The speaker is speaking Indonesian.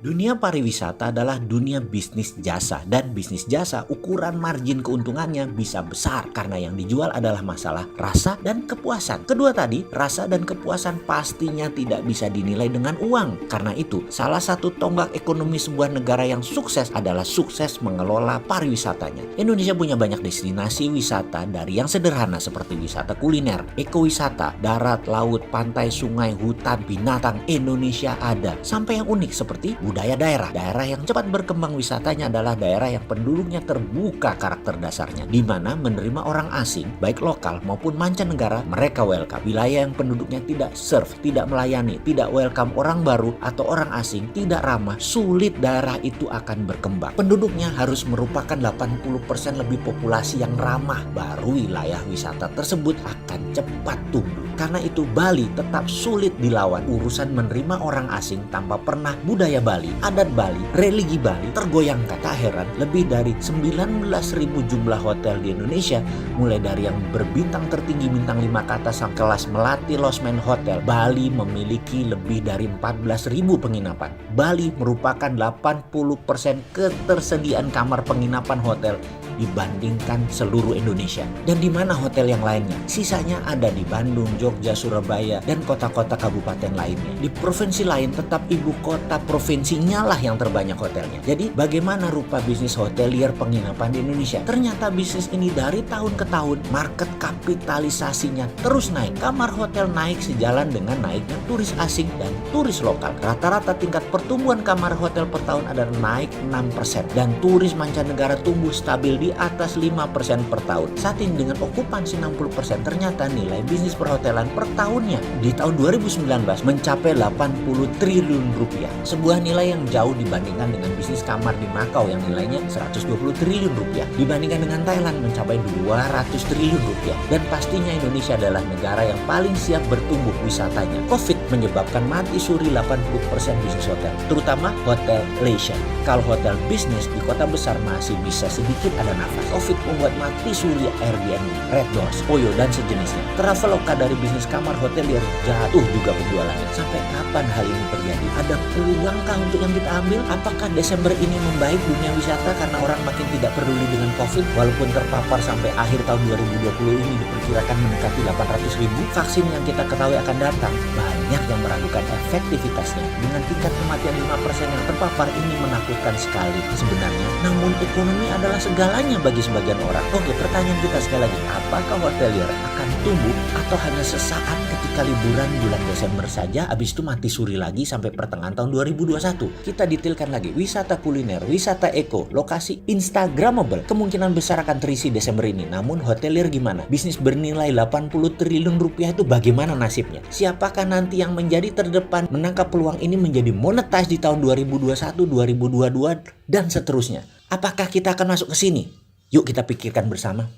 Dunia pariwisata adalah dunia bisnis jasa, dan bisnis jasa ukuran margin keuntungannya bisa besar karena yang dijual adalah masalah rasa dan kepuasan. Kedua tadi, rasa dan kepuasan pastinya tidak bisa dinilai dengan uang. Karena itu, salah satu tonggak ekonomi sebuah negara yang sukses adalah sukses mengelola pariwisatanya. Indonesia punya banyak destinasi wisata, dari yang sederhana seperti wisata kuliner, ekowisata, darat, laut, pantai, sungai, hutan, binatang. Indonesia ada. Sampai yang unik seperti budaya daerah. Daerah yang cepat berkembang wisatanya adalah daerah yang penduduknya terbuka karakter dasarnya, di mana menerima orang asing, baik lokal maupun mancanegara, mereka welcome. Wilayah yang penduduknya tidak serve, tidak melayani, tidak welcome orang baru atau orang asing, tidak ramah, sulit daerah itu akan berkembang. Penduduknya harus merupakan 80% lebih populasi yang ramah, baru wilayah wisata tersebut akan cepat tumbuh. Karena itu Bali tetap sulit dilawan. Urusan menerima orang asing tanpa pernah budaya Bali, adat Bali, religi Bali tergoyangkan. Tak heran lebih dari 19.000 jumlah hotel di Indonesia, mulai dari yang berbintang tertinggi bintang 5 ke atas sampai kelas Melati Losmen Hotel. Bali memiliki lebih dari 14.000 penginapan. Bali merupakan 80% ketersediaan kamar penginapan hotel dibandingkan seluruh Indonesia. Dan di mana hotel yang lainnya? Sisanya ada di Bandung, Jogja, Surabaya, dan kota-kota kabupaten lainnya. Di provinsi lain tetap ibu kota provinsinya lah yang terbanyak hotelnya. Jadi bagaimana rupa bisnis hotelier penginapan di Indonesia? Ternyata bisnis ini dari tahun ke tahun market kapitalisasinya terus naik. Kamar hotel naik sejalan dengan naiknya turis asing dan turis lokal. Rata-rata tingkat pertumbuhan kamar hotel per tahun adalah naik 6%, dan turis mancanegara tumbuh stabil di atas 5% per tahun. Saat ini dengan okupansi 60%, ternyata nilai bisnis perhotelan per tahunnya di tahun 2019 mencapai 80 triliun rupiah. Sebuah nilai yang jauh dibandingkan dengan bisnis kamar di Makau yang nilainya 120 triliun rupiah. Dibandingkan dengan Thailand mencapai 200 triliun rupiah. Dan pastinya Indonesia adalah negara yang paling siap bertumbuh wisatanya. Covid menyebabkan mati suri 80% bisnis hotel, terutama hotel leisure. Kalau hotel bisnis di kota besar masih bisa sedikit ada nafas. Covid membuat mati suri Airbnb, Red Doors, Oyo, dan sejenisnya. Traveloka dari bisnis kamar hotelier jatuh juga penjualannya. Sampai kapan hal ini terjadi? Ada peluangkah untuk yang kita ambil? Apakah Desember ini membaik dunia wisata karena orang makin tidak peduli dengan Covid? Walaupun terpapar sampai akhir tahun 2020 ini diperkirakan mendekati 800.000, vaksin yang kita ketahui akan datang, banyak yang meragukan efektivitasnya. Dengan tingkat kematian 5% yang terpapar ini menakutkan sekali sebenarnya. Namun ekonomi adalah segalanya bagi sebagian orang. Oke, pertanyaan kita sekali lagi, apakah hotelier akan tumbuh atau hanya sesaat ketika liburan bulan Desember saja, habis itu mati suri lagi sampai pertengahan tahun 2021? Kita detailkan lagi, wisata kuliner, wisata eko, lokasi instagramable kemungkinan besar akan terisi Desember ini. Namun hotelier gimana? Bisnis bernilai 80 triliun rupiah itu bagaimana nasibnya? Siapakah nanti yang menjadi terdepan menangkap peluang ini menjadi monetize di tahun 2021, 2022, dan seterusnya? Apakah kita akan masuk ke sini? Yuk kita pikirkan bersama.